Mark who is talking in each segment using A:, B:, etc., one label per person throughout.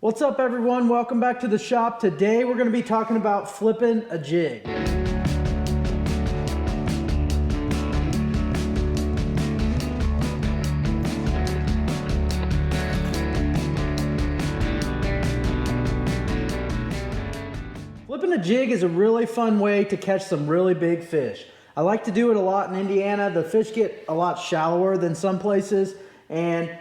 A: What's up everyone? Welcome back to the shop. Today we're going to be talking about flipping a jig. Flipping a jig is a really fun way to catch some really big fish. I like to do it a lot in Indiana. The fish get a lot shallower than some places, and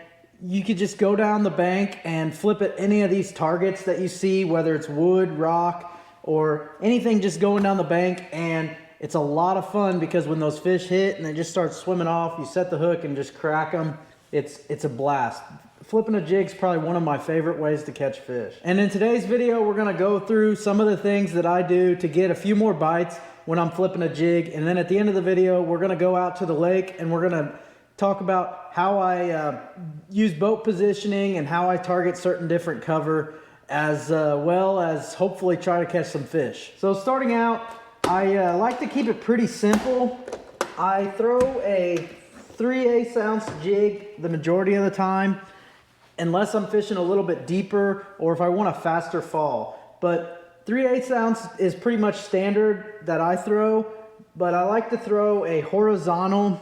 A: you could just go down the bank and flip at any of these targets that you see, whether it's wood, rock, or anything just going down the bank, and it's a lot of fun because when those fish hit and they just start swimming off, you set the hook and just crack them. It's a blast. Flipping a jig is probably one of my favorite ways to catch fish. And in today's video, we're gonna go through some of the things that I do to get a few more bites when I'm flipping a jig. And then at the end of the video, we're gonna go out to the lake and we're gonna talk about how I use boat positioning and how I target certain different cover, as well as hopefully try to catch some fish. So starting out, I like to keep it pretty simple. I throw a 3/8 ounce jig the majority of the time, unless I'm fishing a little bit deeper or if I want a faster fall. But 3/8 ounce is pretty much standard that I throw, but I like to throw a horizontal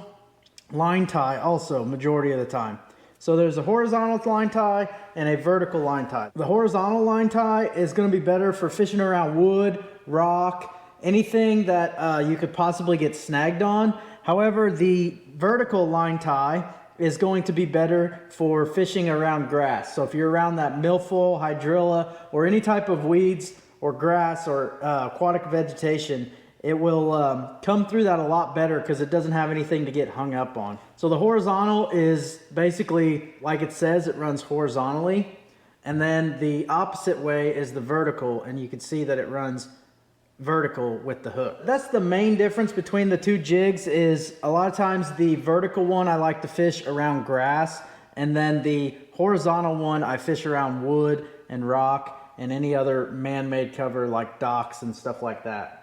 A: line tie also majority of the time. So there's a horizontal line tie and a vertical line tie. The horizontal line tie is going to be better for fishing around wood, rock, anything that you could possibly get snagged on. However, the vertical line tie is going to be better for fishing around grass. So if you're around that milfoil, hydrilla, or any type of weeds or grass or aquatic vegetation, it will come through that a lot better because it doesn't have anything to get hung up on. So the horizontal is basically, like it says, it runs horizontally. And then the opposite way is the vertical, and you can see that it runs vertical with the hook. That's the main difference between the two jigs. Is a lot of times the vertical one I like to fish around grass, and then the horizontal one I fish around wood and rock and any other man-made cover like docks and stuff like that.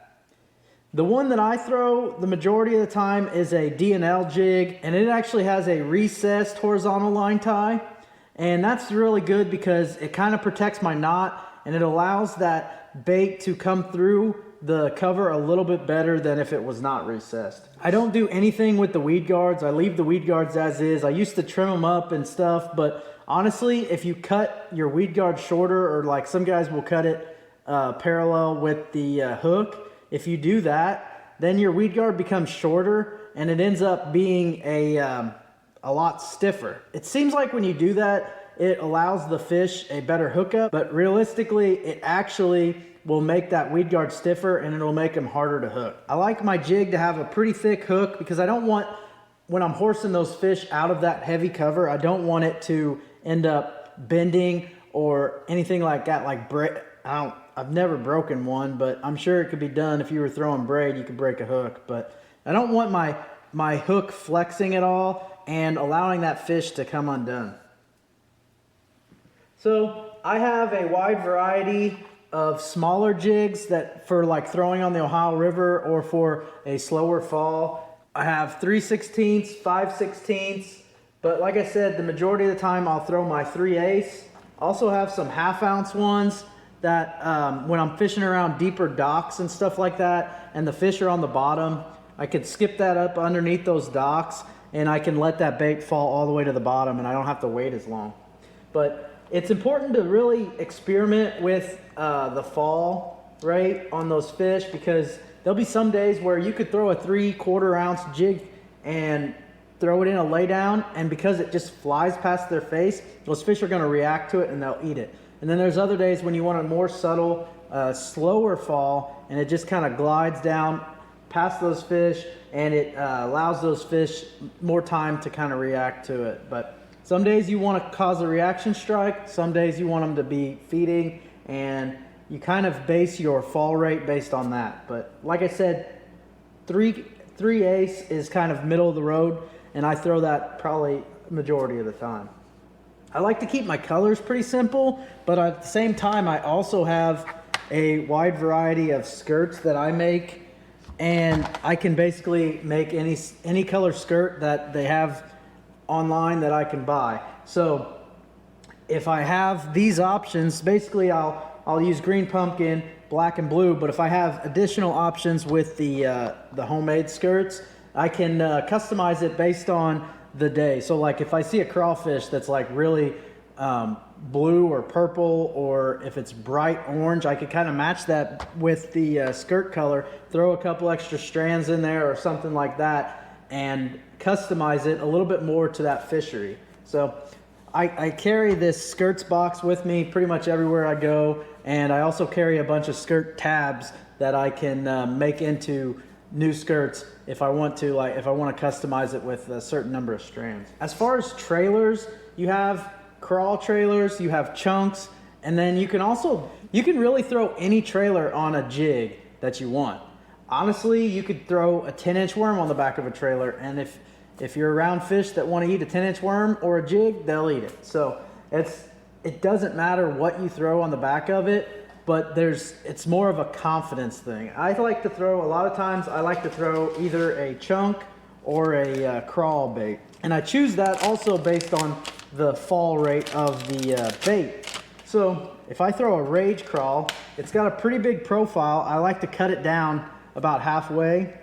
A: The one that I throw the majority of the time is a D&L jig, and it actually has a recessed horizontal line tie, and that's really good because it kind of protects my knot and it allows that bait to come through the cover a little bit better than if it was not recessed. I don't do anything with the weed guards. I leave the weed guards as is. I used to trim them up and stuff, but honestly, if you cut your weed guard shorter, or like some guys will cut it parallel with the hook, if you do that, then your weed guard becomes shorter and it ends up being a lot stiffer. It seems like when you do that, it allows the fish a better hookup, but realistically, it actually will make that weed guard stiffer and it'll make them harder to hook. I like my jig to have a pretty thick hook because I don't want, when I'm horsing those fish out of that heavy cover, I don't want it to end up bending or anything like that. Like I've never broken one, but I'm sure it could be done. If you were throwing braid, you could break a hook, but I don't want my hook flexing at all and allowing that fish to come undone. So I have a wide variety of smaller jigs that for like throwing on the Ohio River or for a slower fall. I have 3/16, 5/16, but like I said, the majority of the time I'll throw my 3/8. Also have some 1/2 ounce ones that when I'm fishing around deeper docks and stuff like that and the fish are on the bottom, I could skip that up underneath those docks and I can let that bait fall all the way to the bottom and I don't have to wait as long. But it's important to really experiment with the fall rate on those fish, because there'll be some days where you could throw a 3/4 ounce jig and throw it in a laydown, and because it just flies past their face, those fish are going to react to it and they'll eat it. And then there's other days when you want a more subtle, slower fall, and it just kind of glides down past those fish and it allows those fish more time to kind of react to it. But some days you want to cause a reaction strike, some days you want them to be feeding, and you kind of base your fall rate based on that. But like I said, 3/8 is kind of middle of the road, and I throw that probably majority of the time. I like to keep my colors pretty simple, but at the same time I also have a wide variety of skirts that I make, and I can basically make any color skirt that they have online that I can buy. So if I have these options, basically I'll use green pumpkin, black and blue, but if I have additional options with the homemade skirts, I can customize it based on the day. So like if I see a crawfish that's like really blue or purple, or if it's bright orange, I could kind of match that with the skirt color, throw a couple extra strands in there or something like that, and customize it a little bit more to that fishery. So I carry this skirts box with me pretty much everywhere I go, and I also carry a bunch of skirt tabs that I can make into new skirts if I want to, like if I want to customize it with a certain number of strands. As far as trailers, you have crawl trailers, you have chunks, and then you can really throw any trailer on a jig that you want. Honestly, you could throw a 10-inch worm on the back of a trailer, and if you're around fish that want to eat a 10-inch worm or a jig, they'll eat it. So it doesn't matter what you throw on the back of it, but it's more of a confidence thing. A lot of times I like to throw either a chunk or a crawl bait. And I choose that also based on the fall rate of the bait. So if I throw a rage crawl, it's got a pretty big profile. I like to cut it down about halfway.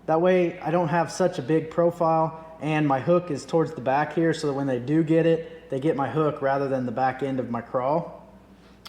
A: That way I don't have such a big profile, and my hook is towards the back here, so that when they do get it, they get my hook rather than the back end of my crawl.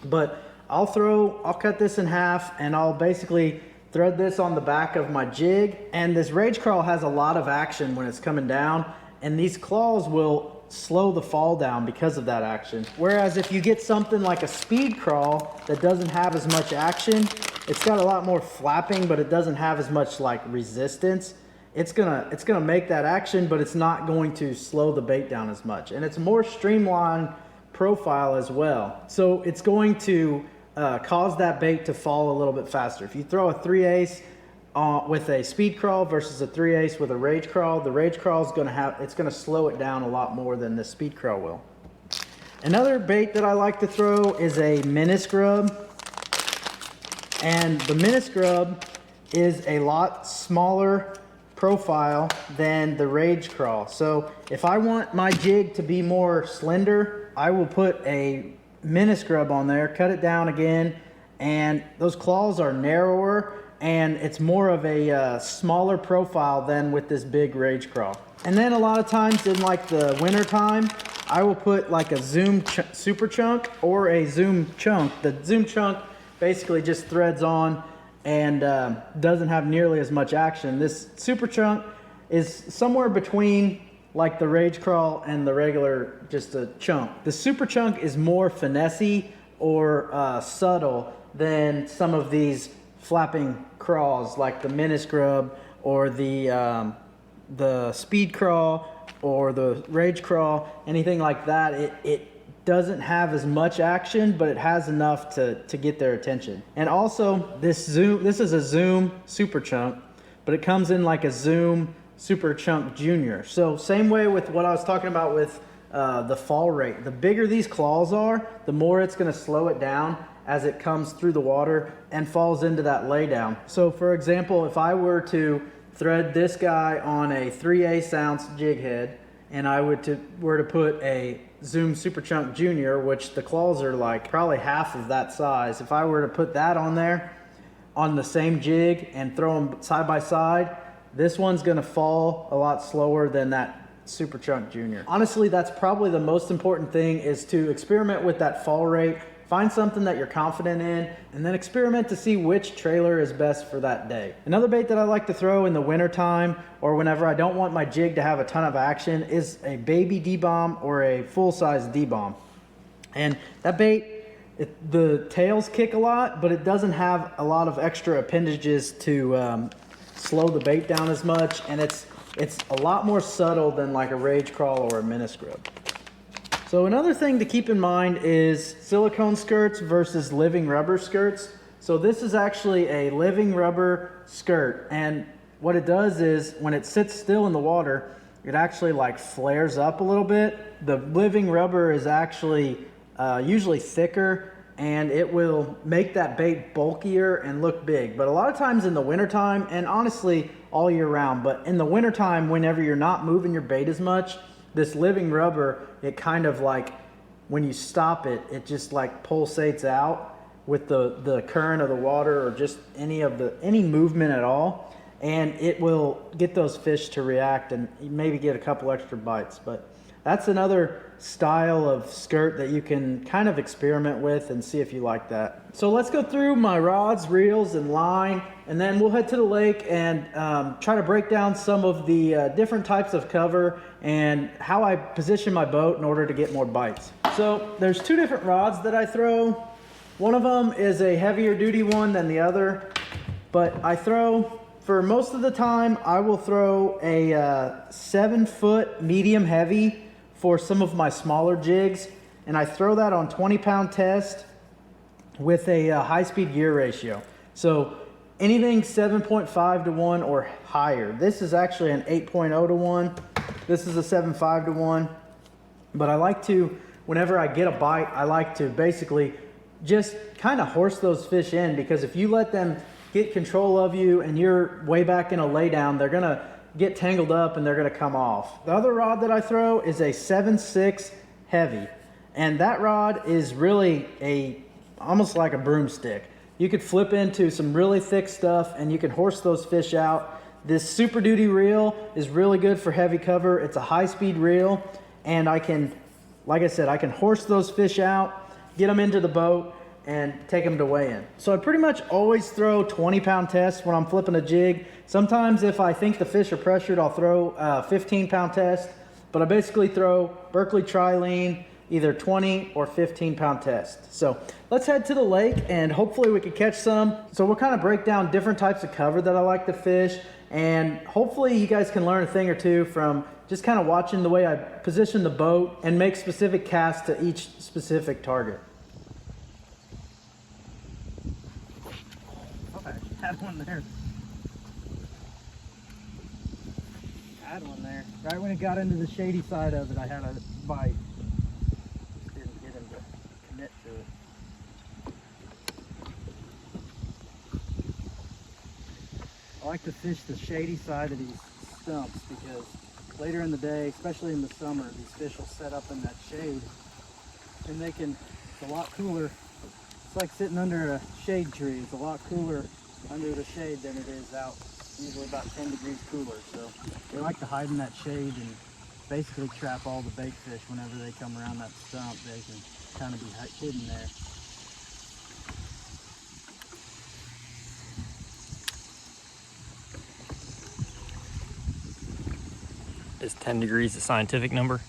A: But I'll cut this in half, and I'll basically thread this on the back of my jig. And this rage crawl has a lot of action when it's coming down, and these claws will slow the fall down because of that action. Whereas if you get something like a speed crawl that doesn't have as much action, it's got a lot more flapping, but it doesn't have as much like resistance. It's gonna make that action, but it's not going to slow the bait down as much. And it's a more streamlined profile as well. So it's going to cause that bait to fall a little bit faster. If you throw a 3/8 with a speed crawl versus a 3/8 with a rage crawl, the rage crawl is gonna slow it down a lot more than the speed crawl will. Another bait that I like to throw is a minnow grub. And the minnow grub is a lot smaller profile than the rage crawl. So if I want my jig to be more slender, I will put a minnow grub on there, cut it down again, and those claws are narrower, and it's more of a smaller profile than with this big rage crawl. And then a lot of times in like the winter time, I will put like a zoom super chunk or a zoom chunk. The zoom chunk basically just threads on and doesn't have nearly as much action. This super chunk is somewhere between like the rage crawl and the regular just a chunk. The super chunk is more finessey or subtle than some of these flapping crawls like the minnow grub or the speed crawl or the rage crawl, anything like that. It doesn't have as much action, but it has enough to get their attention. And also this is a zoom super chunk, but it comes in like a zoom super chunk junior. So same way with what I was talking about with the fall rate. The bigger these claws are, the more it's going to slow it down as it comes through the water and falls into that laydown. So for example, if I were to thread this guy on a 3/8 ounce jig head, and I were to put a Zoom Super Chunk Junior, which the claws are like probably half of that size. If I were to put that on there on the same jig and throw them side by side, this one's gonna fall a lot slower than that Super Chunk Junior. Honestly, that's probably the most important thing, is to experiment with that fall rate. Find something that you're confident in, and then experiment to see which trailer is best for that day. Another bait that I like to throw in the winter time, or whenever I don't want my jig to have a ton of action, is a baby D-bomb or a full-size D-bomb. And that bait, the tails kick a lot, but it doesn't have a lot of extra appendages to slow the bait down as much, and it's a lot more subtle than like a rage crawl or a minnow grub. So another thing to keep in mind is silicone skirts versus living rubber skirts. So this is actually a living rubber skirt, and what it does is when it sits still in the water, it actually like flares up a little bit. The living rubber is actually usually thicker, and it will make that bait bulkier and look big. But a lot of times in the wintertime, and honestly all year round, but in the wintertime, whenever you're not moving your bait as much, this living rubber, it kind of like when you stop it, it just like pulsates out with the current of the water, or just any movement at all, and it will get those fish to react and maybe get a couple extra bites. But that's another style of skirt that you can kind of experiment with and see if you like that. So let's go through my rods, reels, and line, and then we'll head to the lake and try to break down some of the different types of cover and how I position my boat in order to get more bites. So there's two different rods that I throw. One of them is a heavier duty one than the other, but I throw, for most of the time, I will throw a 7-foot medium heavy for some of my smaller jigs, and I throw that on 20-pound test with a high-speed gear ratio. So anything 7.5 to 1 or higher. This is actually an 8.0 to 1. This is a 7.5 to 1. But I like to, whenever I get a bite, I like to basically just kind of horse those fish in, because if you let them get control of you and you're way back in a laydown, they're gonna get tangled up and they're gonna come off. The other rod that I throw is a 7.6 heavy, and that rod is really almost like a broomstick. You could flip into some really thick stuff and you can horse those fish out. This Super Duty reel is really good for heavy cover. It's a high-speed reel, and I can, like I said, I can horse those fish out, get them into the boat, and take them to weigh in. So I pretty much always throw 20-pound tests when I'm flipping a jig. Sometimes if I think the fish are pressured, I'll throw a 15-pound test, but I basically throw Berkley Trilene, either 20 or 15-pound test. So let's head to the lake and hopefully we can catch some. So we'll kind of break down different types of cover that I like to fish, and hopefully you guys can learn a thing or two from just kind of watching the way I position the boat and make specific casts to each specific target. Had one there. Had one there. Right when it got into the shady side of it, I had a bite. Just didn't get him to commit to it. I like to fish the shady side of these stumps because later in the day, especially in the summer, these fish will set up in that shade and it's a lot cooler. It's like sitting under a shade tree. It's a lot cooler under the shade than it is out, usually about 10 degrees cooler. So they like to hide in that shade and basically trap all the bait fish whenever they come around that stump. They can kind of be hidden there.
B: Is 10 degrees a scientific number?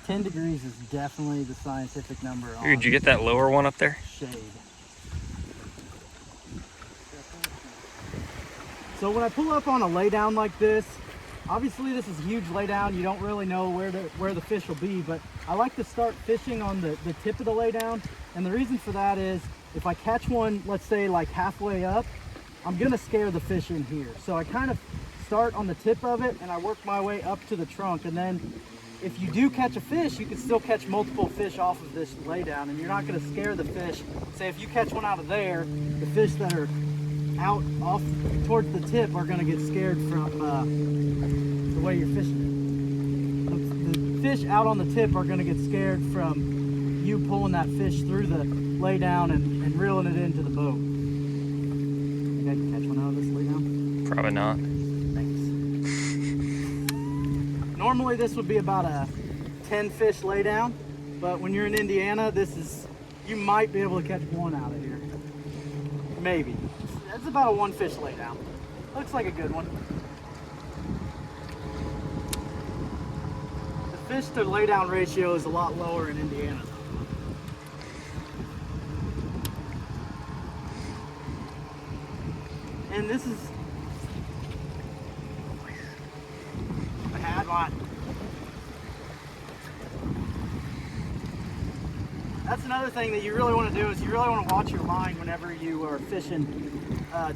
A: 10 degrees is definitely the scientific number.
B: Did you get that lower one up there?
A: Shade. So when I pull up on a laydown like this, obviously this is a huge laydown. You don't really know where the fish will be, but I like to start fishing on the tip of the laydown. And the reason for that is if I catch one, let's say like halfway up, I'm gonna scare the fish in here. So I kind of start on the tip of it and I work my way up to the trunk. And then if you do catch a fish, you can still catch multiple fish off of this laydown and you're not gonna scare the fish. Say if you catch one out of there, the fish that are out off towards the tip are going to get scared from the way you're fishing it. The fish out on the tip are going to get scared from you pulling that fish through the laydown and reeling it into the boat. Think I can catch one out of this laydown?
B: Probably not.
A: Thanks. Normally this would be about a 10 fish laydown, but when you're in Indiana, you might be able to catch one out of here. Maybe. It's about a 1 fish laydown. Looks like a good one. The fish to laydown ratio is a lot lower in Indiana. And this is, I had one. That's another thing that you really want to do is you really want to watch your line whenever you are fishing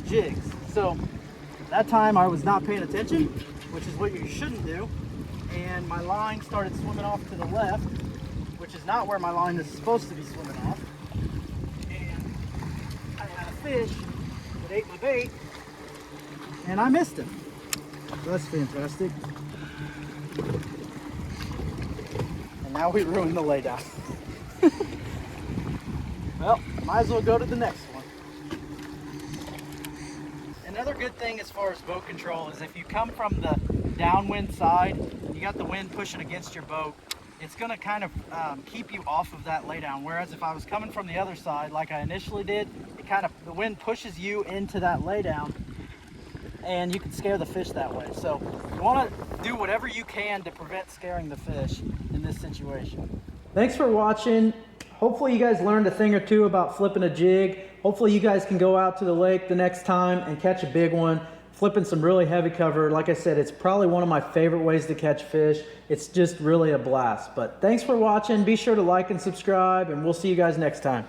A: jigs. So that time I was not paying attention, which is what you shouldn't do, and my line started swimming off to the left, which is not where my line is supposed to be swimming off, and I had a fish that ate my bait and I missed him. So that's fantastic. And now we ruined the laydown. Well, might as well go to the next one. Another good thing as far as boat control is if you come from the downwind side, you got the wind pushing against your boat, it's going to kind of keep you off of that laydown. Whereas if I was coming from the other side, like I initially did, the wind pushes you into that laydown, and you can scare the fish that way. So you want to do whatever you can to prevent scaring the fish in this situation. Thanks for watching. Hopefully you guys learned a thing or two about flipping a jig. Hopefully you guys can go out to the lake the next time and catch a big one. Flipping some really heavy cover. Like I said, it's probably one of my favorite ways to catch fish. It's just really a blast. But thanks for watching. Be sure to like and subscribe, and we'll see you guys next time.